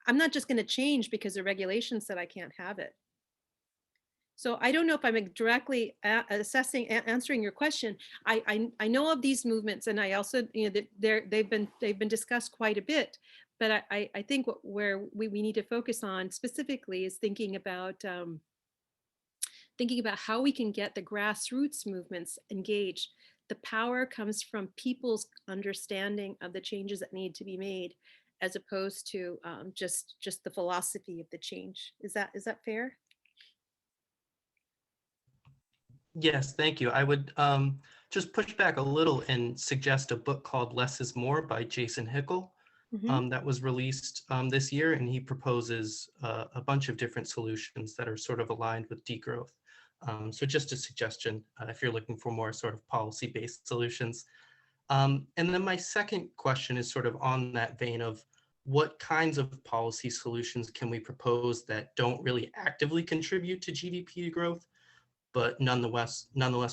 I'm not just going to change because the regulation said I can't have it. So I don't know if I'm directly answering your question. I know of these movements, and I also, that they've been discussed quite a bit. But I think where we need to focus on specifically is thinking about how we can get the grassroots movements engaged. The power comes from people's understanding of the changes that need to be made, as opposed to just the philosophy of the change. Is that fair? Yes, thank you. I would just push back a little and suggest a book called Less is More by Jason Hickel Mm-hmm. that was released this year, and he proposes a bunch of different solutions that are sort of aligned with degrowth. So just a suggestion if you're looking for more sort of policy-based solutions. And then my second question is sort of on that vein of what kinds of policy solutions can we propose that don't really actively contribute to GDP growth, but nonetheless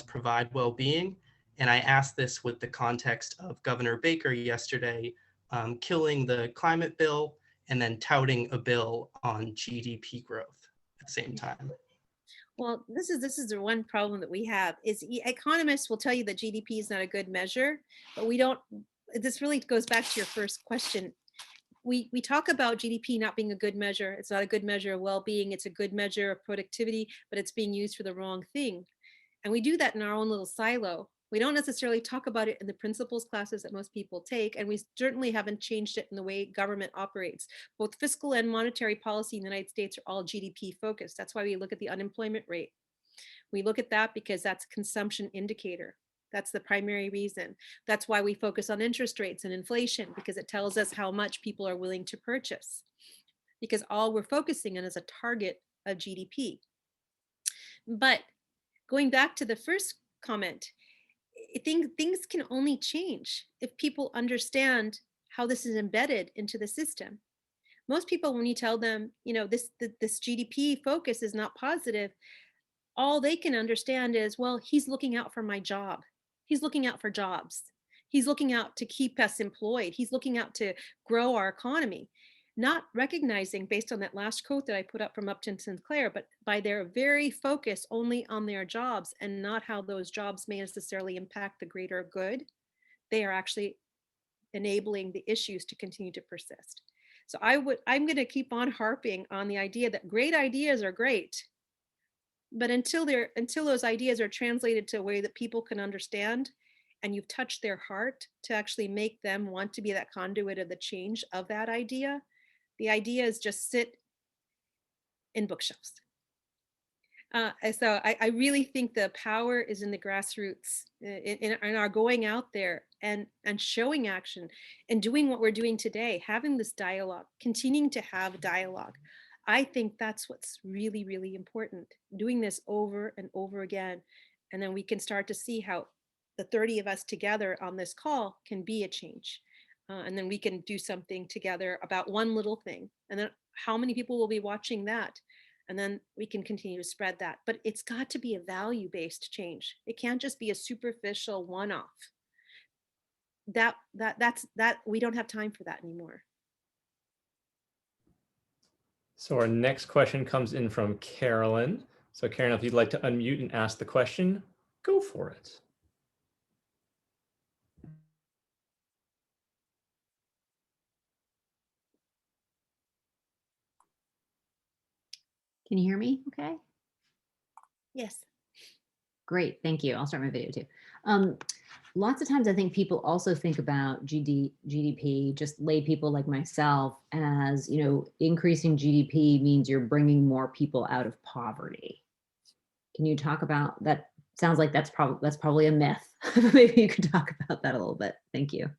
provide well-being. And I asked this with the context of Governor Baker yesterday killing the climate bill and then touting a bill on GDP growth at the same time. Well, this is the one problem that we have is economists will tell you that GDP is not a good measure, but we don't. This really goes back to your first question. We talk about GDP not being a good measure. It's not a good measure of well-being. It's a good measure of productivity, but it's being used for the wrong thing. And we do that in our own little silo. We don't necessarily talk about it in the principles classes that most people take, and we certainly haven't changed it in the way government operates. Both fiscal and monetary policy in the United States are all GDP focused. That's why we look at the unemployment rate. We look at that because that's a consumption indicator. That's the primary reason. That's why we focus on interest rates and inflation, because it tells us how much people are willing to purchase, because all we're focusing on is a target of GDP. But going back to the first comment, I think things can only change if people understand how this is embedded into the system. Most people, when you tell them, this GDP focus is not positive, all they can understand is, well, he's looking out for my job. He's looking out for jobs. He's looking out to keep us employed. He's looking out to grow our economy. Not recognizing, based on that last quote that I put up from Upton Sinclair, but by their very focus only on their jobs and not how those jobs may necessarily impact the greater good, they are actually enabling the issues to continue to persist. So I'm going to keep on harping on the idea that great ideas are great, but until those ideas are translated to a way that people can understand, and you've touched their heart to actually make them want to be that conduit of the change of that idea, the ideas just sit in bookshelves. So I really think the power is in the grassroots, in our going out there and showing action and doing what we're doing today, having this dialogue, continuing to have dialogue. I think that's what's really, really important, doing this over and over again. And then we can start to see how the 30 of us together on this call can be a change. And then we can do something together about one little thing. And then how many people will be watching that? And then we can continue to spread that. But it's got to be a value-based change. It can't just be a superficial one-off. That's we don't have time for that anymore. So our next question comes in from Carolyn. So Karen, if you'd like to unmute and ask the question, go for it. Can you hear me okay? Yes. Great, thank you. I'll start my video too. Lots of times I think people also think about GDP, just lay people like myself, as, increasing GDP means you're bringing more people out of poverty. Can you talk about that? Sounds like that's probably a myth. Maybe you could talk about that a little bit. Thank you.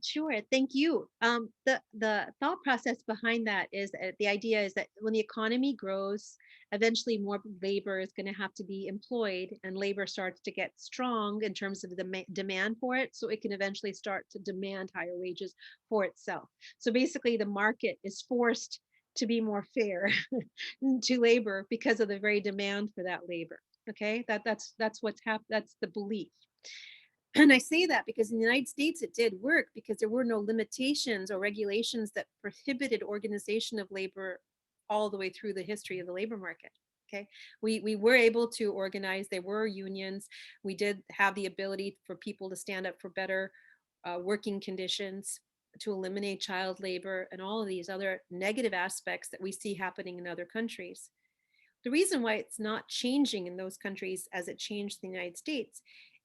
Sure, thank you. The thought process behind that is the idea is that when the economy grows, eventually more labor is going to have to be employed, and labor starts to get strong in terms of the demand for it, so it can eventually start to demand higher wages for itself. So basically, the market is forced to be more fair to labor because of the very demand for that labor. Okay, that's what's happened. That's the belief. And I say that because in the United States, it did work because there were no limitations or regulations that prohibited organization of labor all the way through the history of the labor market. Okay, we were able to organize. There were unions. We did have the ability for people to stand up for better working conditions, to eliminate child labor, and all of these other negative aspects that we see happening in other countries. The reason why it's not changing in those countries as it changed in the United States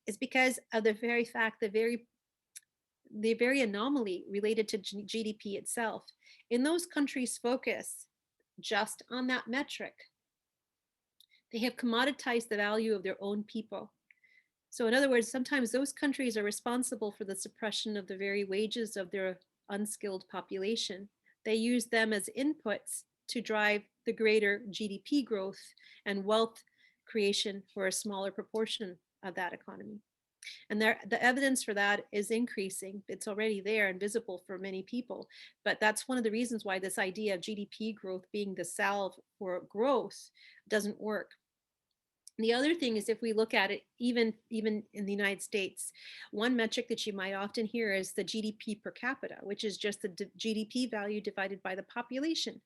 is because of the very fact, the very anomaly related to GDP itself. In those countries focus just on that metric, they have commoditized the value of their own people. So in other words, sometimes those countries are responsible for the suppression of the very wages of their unskilled population. They use them as inputs to drive the greater GDP growth and wealth creation for a smaller proportion of that economy. And the evidence for that is increasing. It's already there and visible for many people. But that's one of the reasons why this idea of GDP growth being the salve for growth doesn't work. The other thing is, if we look at it, even in the United States, one metric that you might often hear is the GDP per capita, which is just the GDP value divided by the population.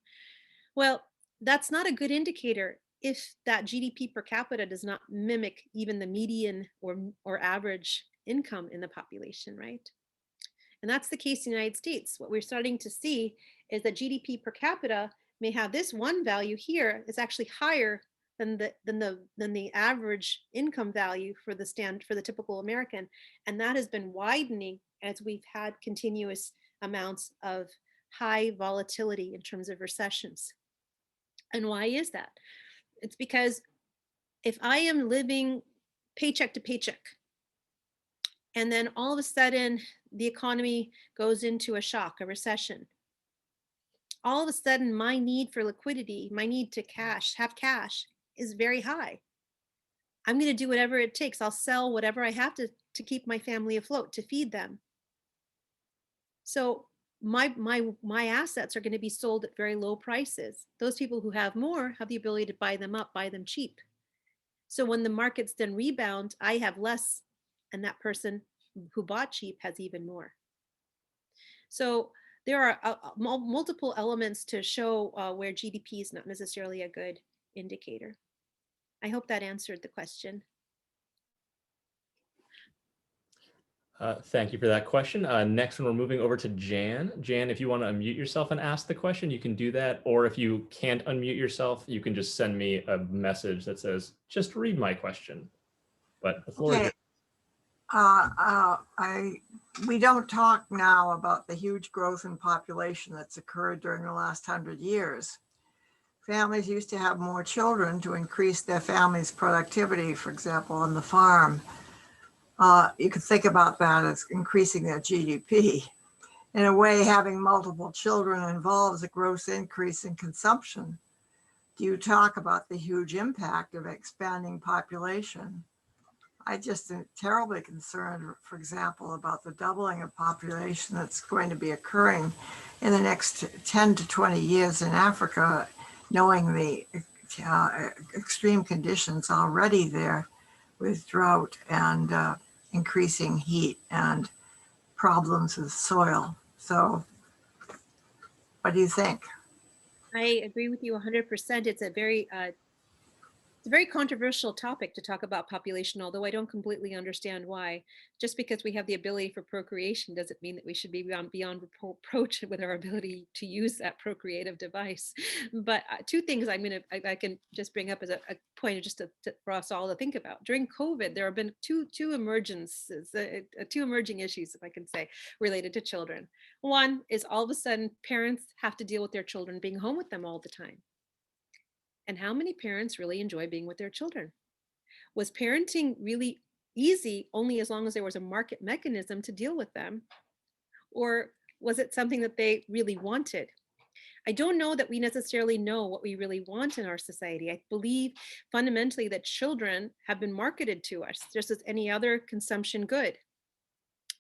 Well, that's not a good indicator if that GDP per capita does not mimic even the median or average income in the population, right? And that's the case in the United States. What we're starting to see is that GDP per capita may have this one value here is actually higher than the average income value for the typical American, and that has been widening as we've had continuous amounts of high volatility in terms of recessions. And why is that? It's because if I am living paycheck to paycheck, and then all of a sudden the economy goes into a shock, a recession, all of a sudden my need for liquidity, my need to have cash is very high. I'm going to do whatever it takes. I'll sell whatever I have to keep my family afloat, to feed them. So my assets are going to be sold at very low prices. Those people who have more have the ability to buy them up, buy them cheap. So when the markets then rebound, I have less, and that person who bought cheap has even more. So there are multiple elements to show where GDP is not necessarily a good indicator. I hope that answered the question. Thank you for that question. Next one, we're moving over to Jan. Jan, if you want to unmute yourself and ask the question, you can do that. Or if you can't unmute yourself, you can just send me a message that says, just read my question. But the floor is yours. We don't talk now about the huge growth in population that's occurred during the last 100 years. Families used to have more children to increase their family's productivity, for example, on the farm. You could think about that as increasing their GDP. In a way, having multiple children involves a gross increase in consumption. Do you talk about the huge impact of expanding population? I just am terribly concerned, for example, about the doubling of population that's going to be occurring in the next 10 to 20 years in Africa, knowing the extreme conditions already there with drought and increasing heat and problems with soil. So what do you think? I agree with you 100%. It's a very controversial topic to talk about population, although I don't completely understand why. Just because we have the ability for procreation doesn't mean that we should be beyond reproach with our ability to use that procreative device. But two things I can just bring up as a point just for us all to think about. During COVID, there have been two emerging issues, if I can say, related to children. One is all of a sudden parents have to deal with their children being home with them all the time. And how many parents really enjoy being with their children? Was parenting really easy only as long as there was a market mechanism to deal with them? Or was it something that they really wanted? I don't know that we necessarily know what we really want in our society. I believe fundamentally that children have been marketed to us just as any other consumption good.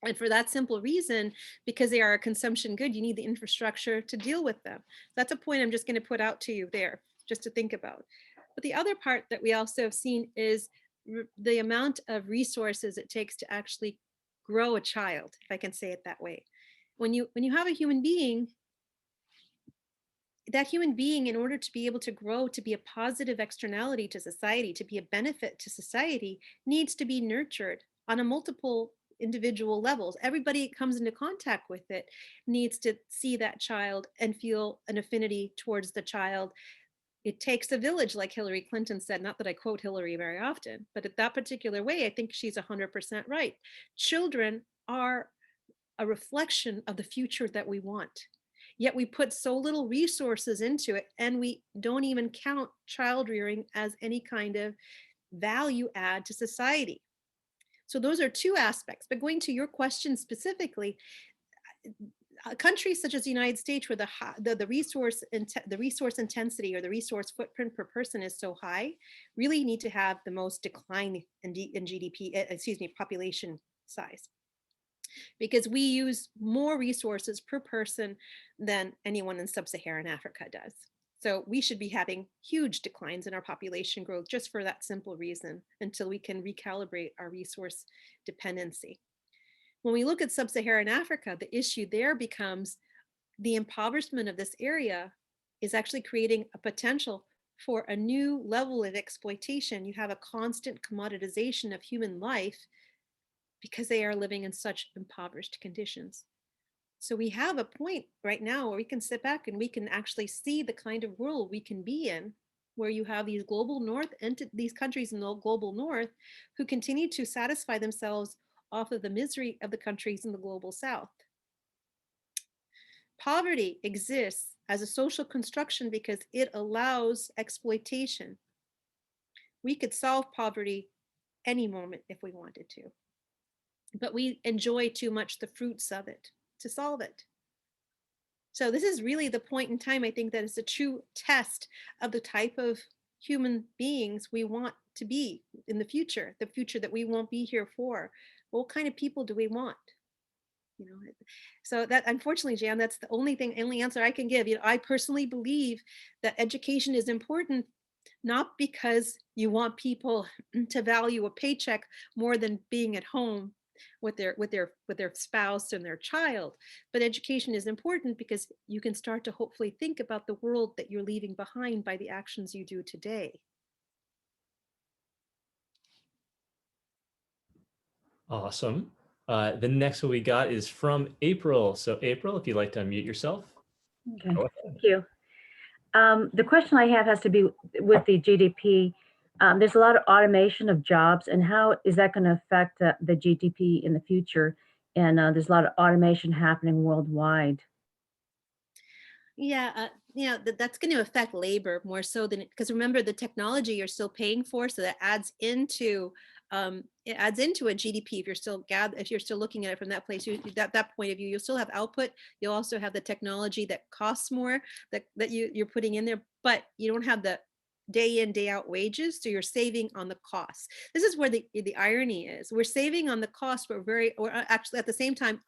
And for that simple reason, because they are a consumption good, you need the infrastructure to deal with them. That's a point I'm just going to put out to you there, just to think about. But the other part that we also have seen is the amount of resources it takes to actually grow a child, if I can say it that way. When you have a human being, that human being, in order to be able to grow, to be a positive externality to society, to be a benefit to society, needs to be nurtured on a multiple individual levels. Everybody that comes into contact with it needs to see that child and feel an affinity towards the child. It takes a village, like Hillary Clinton said. Not that I quote Hillary very often, but at that particular way, I think she's 100% right. Children are a reflection of the future that we want. Yet we put so little resources into it, and we don't even count child rearing as any kind of value add to society. So those are two aspects. But going to your question specifically, countries such as the United States, where the resource intensity or the resource footprint per person is so high, really need to have the most decline in GDP, population size, because we use more resources per person than anyone in sub-Saharan Africa does. So we should be having huge declines in our population growth just for that simple reason, until we can recalibrate our resource dependency. When we look at sub-Saharan Africa, the issue there becomes the impoverishment of this area is actually creating a potential for a new level of exploitation. You have a constant commoditization of human life because they are living in such impoverished conditions. So we have a point right now where we can sit back and we can actually see the kind of world we can be in, where you have these global north and these countries in the global north who continue to satisfy themselves off of the misery of the countries in the global south. Poverty exists as a social construction because it allows exploitation. We could solve poverty any moment if we wanted to, but we enjoy too much the fruits of it to solve it. So this is really the point in time, I think, that is a true test of the type of human beings we want to be in the future that we won't be here for. What kind of people do we want? You know, so that, unfortunately, Jan, that's the only answer I can give. You know, I personally believe that education is important, not because you want people to value a paycheck more than being at home with their spouse and their child, but education is important because you can start to hopefully think about the world that you're leaving behind by the actions you do today. Awesome. The next one we got is from April. So April, if you'd like to unmute yourself. Okay, thank you. The question I have has to be with the GDP. There's a lot of automation of jobs, and how is that going to affect the GDP in the future? And there's a lot of automation happening worldwide. Yeah, that's going to affect labor more so than, because remember, the technology you're still paying for, so that adds into a GDP. If you're still looking at it from that place, that point of view, you'll still have output. You'll also have the technology that costs more that you're putting in there, but you don't have the day in, day out wages, so you're saving on the costs. This is where the irony is. We're saving on the cost, but we're actually at the same time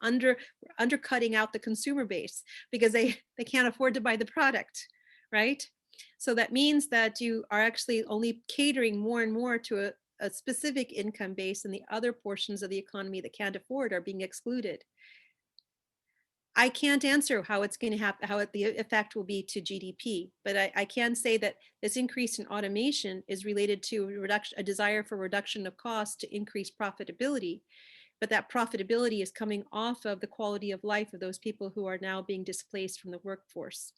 undercutting out the consumer base because they can't afford to buy the product, right? So that means that you are actually only catering more and more to a specific income base, and the other portions of the economy that can't afford are being excluded. I can't answer how it's going to happen, the effect will be to GDP, but I can say that this increase in automation is related to a desire for reduction of cost to increase profitability. But that profitability is coming off of the quality of life of those people who are now being displaced from the workforce.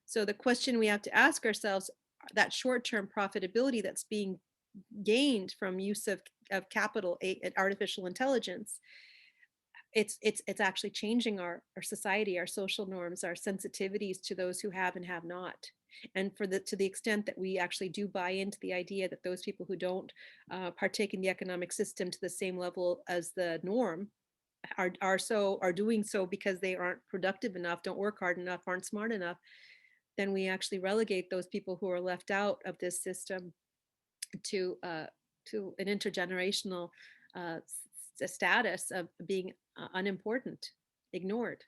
So the question we have to ask ourselves, that short-term profitability that's being gained from use of capital and artificial intelligence, it's actually changing our society, our social norms, our sensitivities to those who have and have not. And to the extent that we actually do buy into the idea that those people who don't partake in the economic system to the same level as the norm are doing so because they aren't productive enough, don't work hard enough, aren't smart enough, then we actually relegate those people who are left out of this system to an intergenerational status of being unimportant, ignored.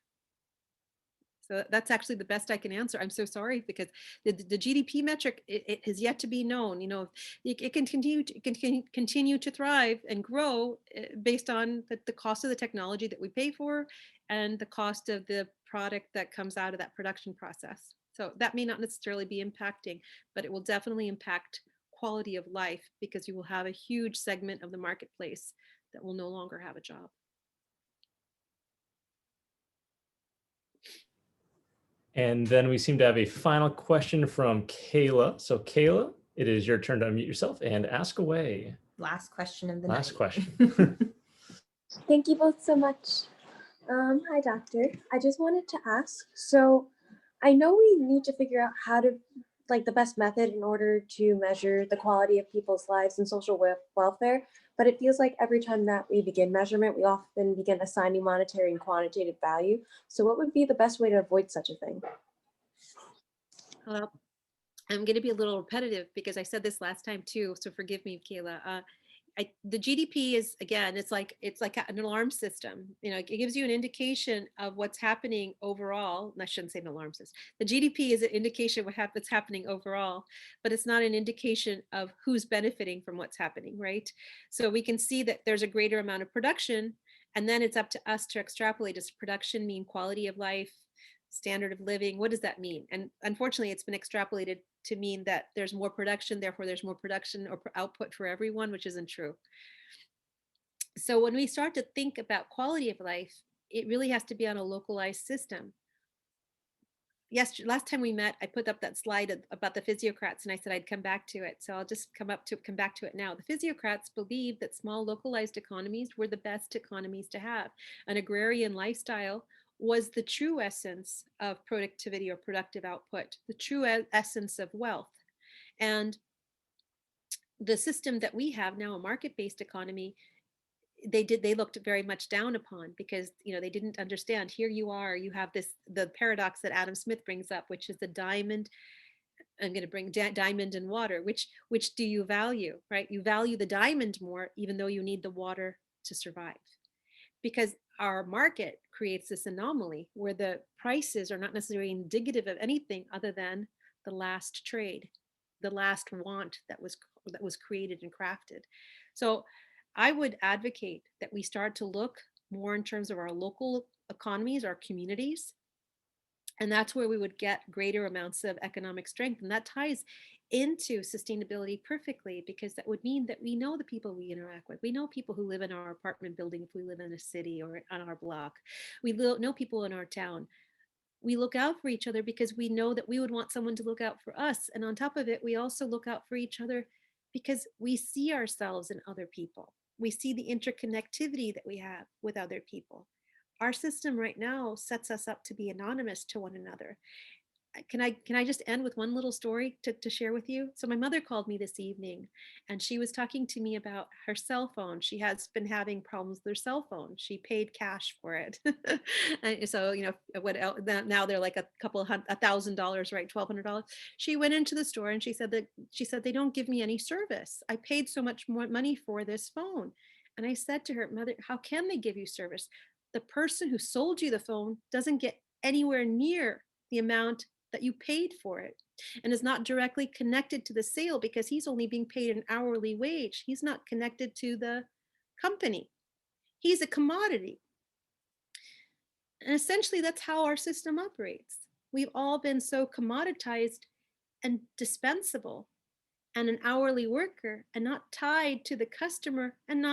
So that's actually the best I can answer. I'm so sorry, because the GDP metric, it has yet to be known. You know, it can continue to thrive and grow based on the cost of the technology that we pay for and the cost of the product that comes out of that production process. So that may not necessarily be impacting, but it will definitely impact quality of life because you will have a huge segment of the marketplace that will no longer have a job. And then we seem to have a final question from Kayla. So Kayla, it is your turn to unmute yourself and ask away. Last question of the Last night. question. Thank you both so much. Hi, Doctor. I just wanted to ask, so I know we need to figure out how to, like the best method in order to measure the quality of people's lives and social welfare, but it feels like every time that we begin measurement, we often begin assigning monetary and quantitative value. So what would be the best way to avoid such a thing? Well, I'm going to be a little repetitive because I said this last time too, so forgive me, Kayla. The GDP is, again, it's like an alarm system. You know, it gives you an indication of what's happening overall. And I shouldn't say an alarm system. The GDP is an indication of what's happening overall, but it's not an indication of who's benefiting from what's happening, right? So we can see that there's a greater amount of production, and then it's up to us to extrapolate. Does production mean quality of life, standard of living? What does that mean? And unfortunately, it's been extrapolated to mean that there's more production, therefore there's more production or output for everyone, which isn't true. So when we start to think about quality of life, it really has to be on a localized system. Yes, last time we met, I put up that slide about the physiocrats and I said I'd come back to it. So I'll just come back to it now. The physiocrats believed that small localized economies were the best economies to have. An agrarian lifestyle was the true essence of productivity or productive output, the true essence of wealth. And the system that we have now, a market-based economy, they looked very much down upon because, you know, they didn't understand. Here you are, you have the paradox that Adam Smith brings up, which is the diamond. I'm going to bring diamond and water. Which do you value, right? You value the diamond more, even though you need the water to survive. Because our market creates this anomaly where the prices are not necessarily indicative of anything other than the last trade, the last want that was created and crafted. So I would advocate that we start to look more in terms of our local economies, our communities, and that's where we would get greater amounts of economic strength. And that ties into sustainability perfectly, because that would mean that we know the people we interact with. We know people who live in our apartment building if we live in a city or on our block. We know people in our town. We look out for each other because we know that we would want someone to look out for us. And on top of it, we also look out for each other because we see ourselves in other people. We see the interconnectivity that we have with other people. Our system right now sets us up to be anonymous to one another. Can I just end with one little story to share with you? So my mother called me this evening and she was talking to me about her cell phone. She has been having problems with her cell phone. She paid cash for it. And so, you know, now they're like $1,000, right? $1,200. She went into the store and she said they don't give me any service. I paid so much more money for this phone. And I said to her, Mother, how can they give you service? The person who sold you the phone doesn't get anywhere near the amount that you paid for it, and is not directly connected to the sale because he's only being paid an hourly wage. He's not connected to the company. He's a commodity. And essentially that's how our system operates. We've all been so commoditized and dispensable and an hourly worker and not tied to the customer and not